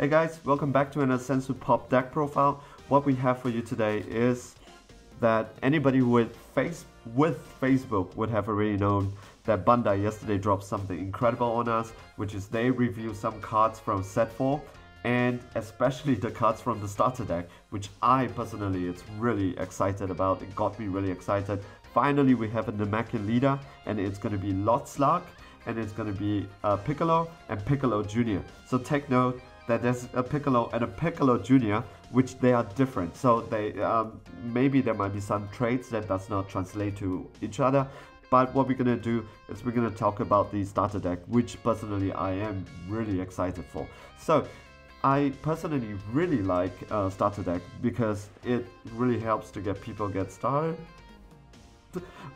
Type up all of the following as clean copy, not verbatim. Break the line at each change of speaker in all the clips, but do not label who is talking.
Hey guys, welcome back to another Sensu Pop deck profile. What we have for you today is that anybody with Facebook would have already known that Bandai yesterday dropped something incredible on us, which is they review some cards from set 4 and especially the cards from the starter deck, which I personally it's really excited about. It got me really excited. Finally we have a Nemekian leader, and it's going to be Lotzlark, and it's going to be Piccolo and Piccolo Jr. So take note that there's a Piccolo and a Piccolo Jr., which they are different. So they maybe there might be some traits that does not translate to each other. But what we're gonna do is we're gonna talk about the starter deck, which personally I am really excited for. So I personally really like starter deck because it really helps to get people get started.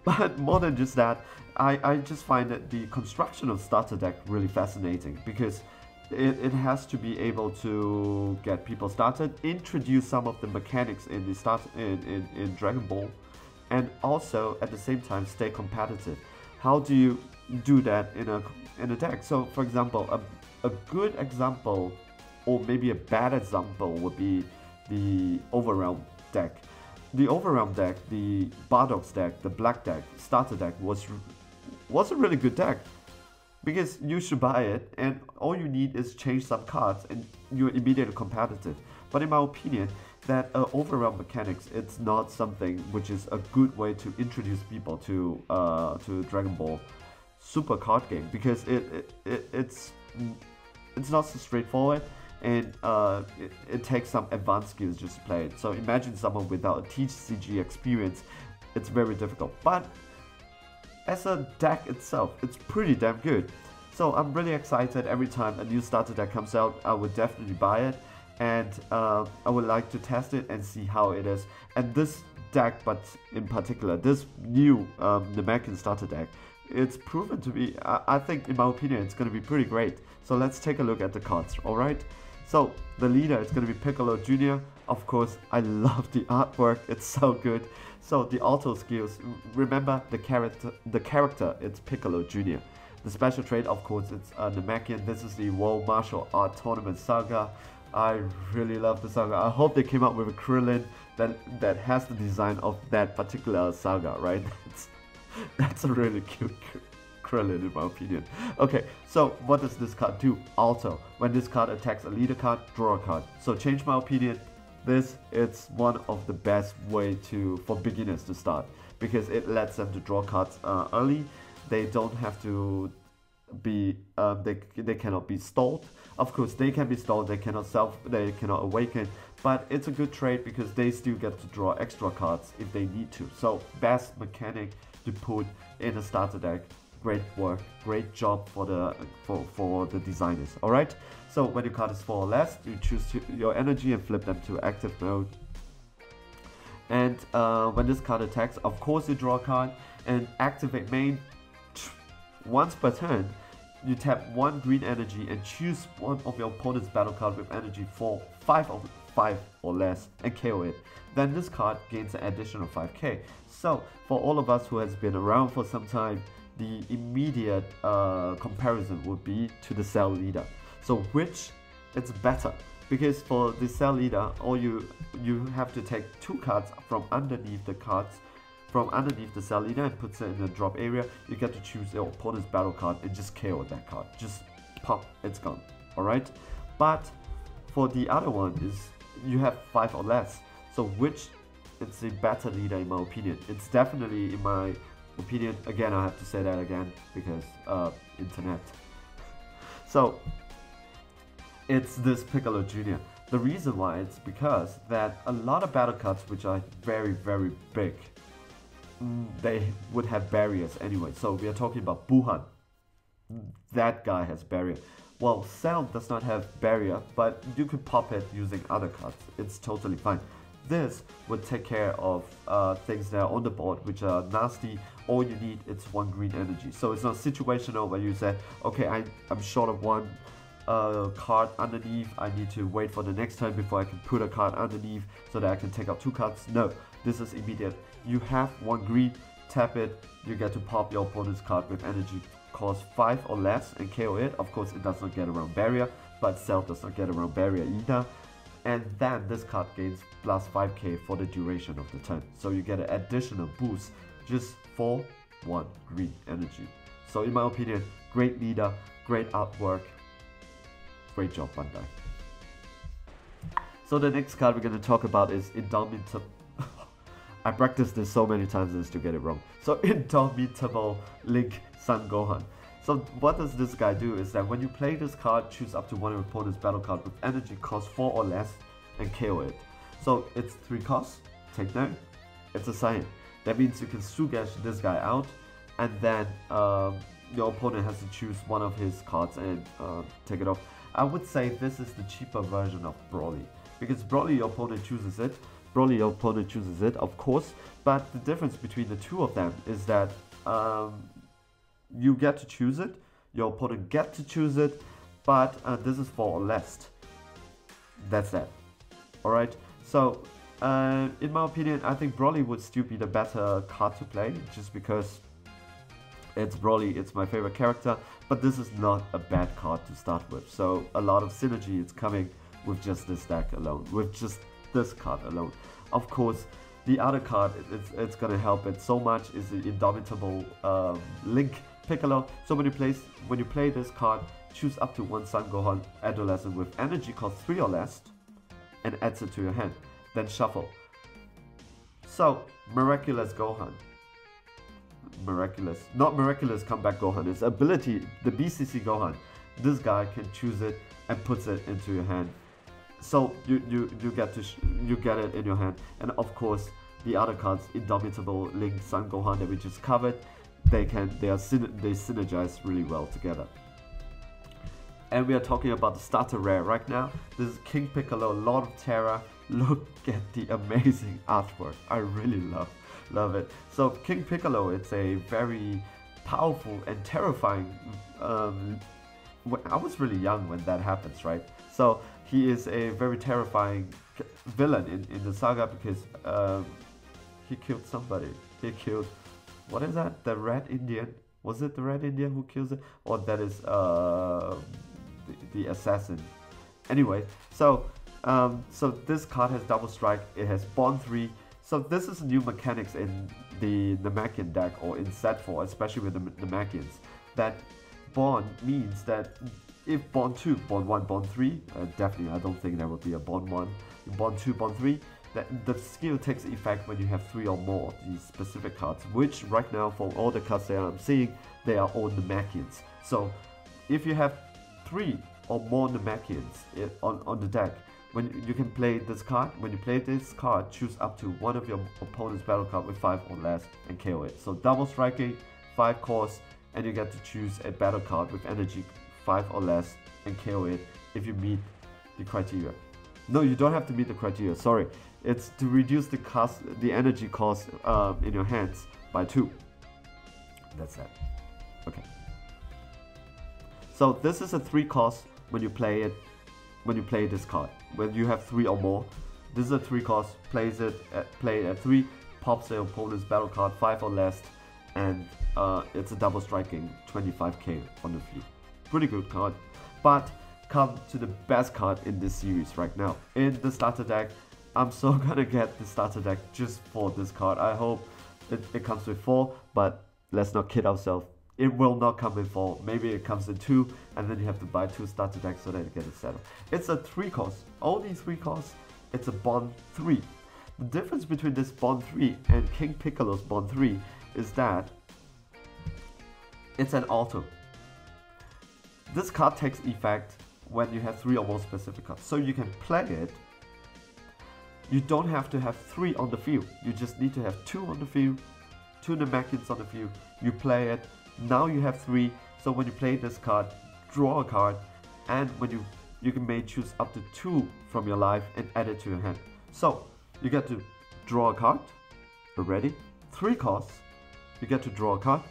But more than just that, I just find that the construction of starter deck really fascinating because it has to be able to get people started, introduce some of the mechanics in the in Dragon Ball, and also at the same time stay competitive. How do you do that in a deck? So for example, a good example or maybe a bad example would be the Overwhelm deck. The Overwhelm deck, the Bardock's deck, the Black deck, starter deck was a really good deck. Because you should buy it, and all you need is change some cards, and you're immediately competitive. But in my opinion, that overwhelm mechanics, it's not something which is a good way to introduce people to Dragon Ball Super card game, because it's not so straightforward, and it takes some advanced skills just to play it. So imagine someone without a TCG experience, it's very difficult. But as a deck itself, it's pretty damn good. So I'm really excited every time a new starter deck comes out. I would definitely buy it, and I would like to test it and see how it is. And this deck, but in particular this new Nemekian starter deck, it's proven to be, I think in my opinion, it's going to be pretty great. So let's take a look at the cards, alright? So the leader is going to be Piccolo Jr. Of course, I love the artwork, it's so good. So the auto skills, remember the character, it's Piccolo Jr. The special trait, of course, it's Nemekian. This is the World Martial Art Tournament Saga. I really love the saga. I hope they came up with a Krillin that has the design of that particular saga, right? That's a really cute Krillin in my opinion. Okay, so what does this card do? Auto. When this card attacks a leader card, draw a card. So change my opinion. It's one of the best way for beginners to start, because it lets them to draw cards early. They don't have to be they cannot be stalled. Of course they can be stalled, they cannot awaken, but it's a good trade because they still get to draw extra cards if they need to. So best mechanic to put in a starter deck. Great work, great job for the designers. Alright, so when your card is 4 or less, you choose your energy and flip them to active mode. And when this card attacks, of course you draw a card and activate main. Once per turn, you tap 1 green energy and choose one of your opponent's battle card with energy for 5 or less and KO it. Then this card gains an additional 5k. So for all of us who has been around for some time, the immediate comparison would be to the Cell Leader. So which it's better, because for the Cell Leader, all you have to take 2 cards from underneath the Cell Leader and puts it in the drop area. You get to choose your opponent's battle card and just KO that card. Just pop, it's gone. Alright? But for the other one is you have 5 or less. So which it's a better leader in my opinion. It's definitely in my opinion, again I have to say that again because internet. So it's this Piccolo Jr. The reason why it's because that a lot of battle cards which are very very big, they would have barriers anyway. So we are talking about Buhan. That guy has barrier. Well, Cell does not have barrier, but you could pop it using other cards. It's totally fine. This would take care of things that are on the board which are nasty. All you need is 1 green energy. So it's not situational where you say, okay, I'm short of 1 card underneath, I need to wait for the next turn before I can put a card underneath so that I can take out 2 cards. No, this is immediate. You have 1 green, tap it, you get to pop your opponent's card with energy cost 5 or less and KO it. Of course it does not get around barrier, but Cell does not get around barrier either. And then this card gains plus 5k for the duration of the turn. So you get an additional boost just for 1 green energy. So in my opinion, great leader, great artwork, great job Bandai. So the next card we're going to talk about is Indomitable. I practiced this so many times just to get it wrong. So Indomitable Link Son Gohan. So what does this guy do is that when you play this card, choose up to one of your opponent's battle card with energy cost 4 or less and KO it. So it's 3 costs, take note, it's a Saiyan. That means you can Sugash this guy out, and then your opponent has to choose one of his cards and take it off. I would say this is the cheaper version of Broly, because Broly your opponent chooses it, of course, but the difference between the two of them is that you get to choose it, your opponent get to choose it, but this is 4 or less. That's that. Alright, so in my opinion, I think Broly would still be the better card to play, just because it's Broly, it's my favorite character, but this is not a bad card to start with. So a lot of synergy is coming with just this deck alone, with just this card alone. Of course, the other card it's gonna help it so much is the Indomitable Link Piccolo. So when you play this card, choose up to 1 Son Gohan Adolescent with energy cost 3 or less and adds it to your hand. Then shuffle. So Miraculous Gohan. Not Miraculous Comeback Gohan. It's ability, the BCC Gohan. This guy can choose it and puts it into your hand. So you get it in your hand. And of course, the other cards, Indomitable Link Son Gohan that we just covered, they synergize really well together. And we are talking about the starter rare right now. This is King Piccolo, Lord of Terror. Look at the amazing artwork. I really love it. So King Piccolo, it's a very powerful and terrifying. I was really young when that happens, right? So he is a very terrifying villain in the saga because he killed somebody. He killed, what is that? The Red Indian? Was it the Red Indian who kills it? Or that is the assassin? Anyway, so this card has double strike. It has bond 3. So this is new mechanics in the Nemekian deck or in set 4, especially with the Nemekians. That bond means that if bond 2, bond 1, bond 3, definitely I don't think there would be a bond 1, bond 2, bond 3, that the skill takes effect when you have 3 or more of these specific cards, which right now for all the cards that I'm seeing, they are all Nemekians. So if you have 3 or more Nemekians on the deck, when you can play this card, when you play this card, choose up to one of your opponent's battle card with 5 or less and KO it. So double striking, 5 costs, and you get to choose a battle card with energy 5 or less and KO it if you meet the criteria. No, you don't have to meet the criteria, sorry. It's to reduce the energy cost in your hands by 2. That's that. Okay. So this is a 3 cost when you play it. When you play this card, when you have 3 or more, this is a 3 cost. Play it at 3, pops the opponent's battle card 5 or less, and it's a double striking 25k on the field. Pretty good card. But come to the best card in this series right now. In the starter deck, I'm so gonna get the starter deck just for this card. I hope it comes with 4, but let's not kid ourselves. It will not come in 4, maybe it comes in 2, and then you have to buy 2 starter decks so that you get it settled. It's a 3 cost, only 3 costs, it's a bond 3. The difference between this bond 3 and King Piccolo's bond 3 is that it's an auto. This card takes effect when you have 3 or more specific cards, so you can play it. You don't have to have 3 on the field, you just need to have 2 on the field, 2 Nemekians on the field, you play it. Now you have 3, so when you play this card, draw a card, and when you may choose up to 2 from your life and add it to your hand. So you get to draw a card already, 3 costs, you get to draw a card,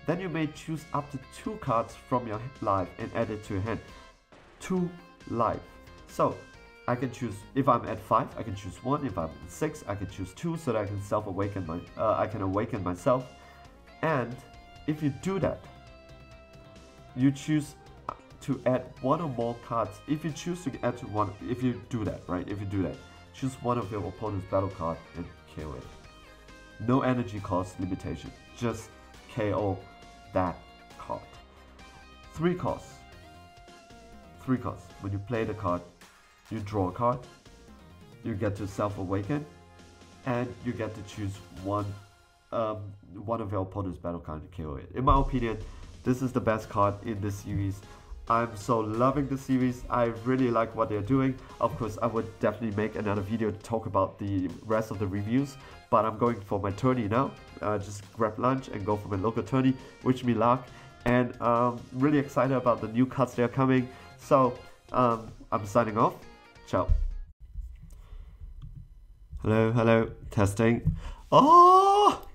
then you may choose up to 2 cards from your life and add it to your hand. 2 life. So I can choose, if I'm at 5, I can choose 1, if I'm at 6, I can choose 2, so that I can awaken myself. And if you do that, you choose to add one or more cards. If you choose to add to one, if you do that, right? If you do that, choose one of your opponent's battle card and KO it. No energy cost limitation, just KO that card. 3 costs. 3 costs. When you play the card, you draw a card, you get to self-awaken, and you get to choose one of your opponent's battle card to KO it. In my opinion, this is the best card in this series. I'm so loving the series. I really like what they're doing. Of course, I would definitely make another video to talk about the rest of the reviews, but I'm going for my tourney now. Just grab lunch and go for my local tourney. Wish me luck, and really excited about the new cards that are coming. So I'm signing off. Ciao. Hello, testing. Oh!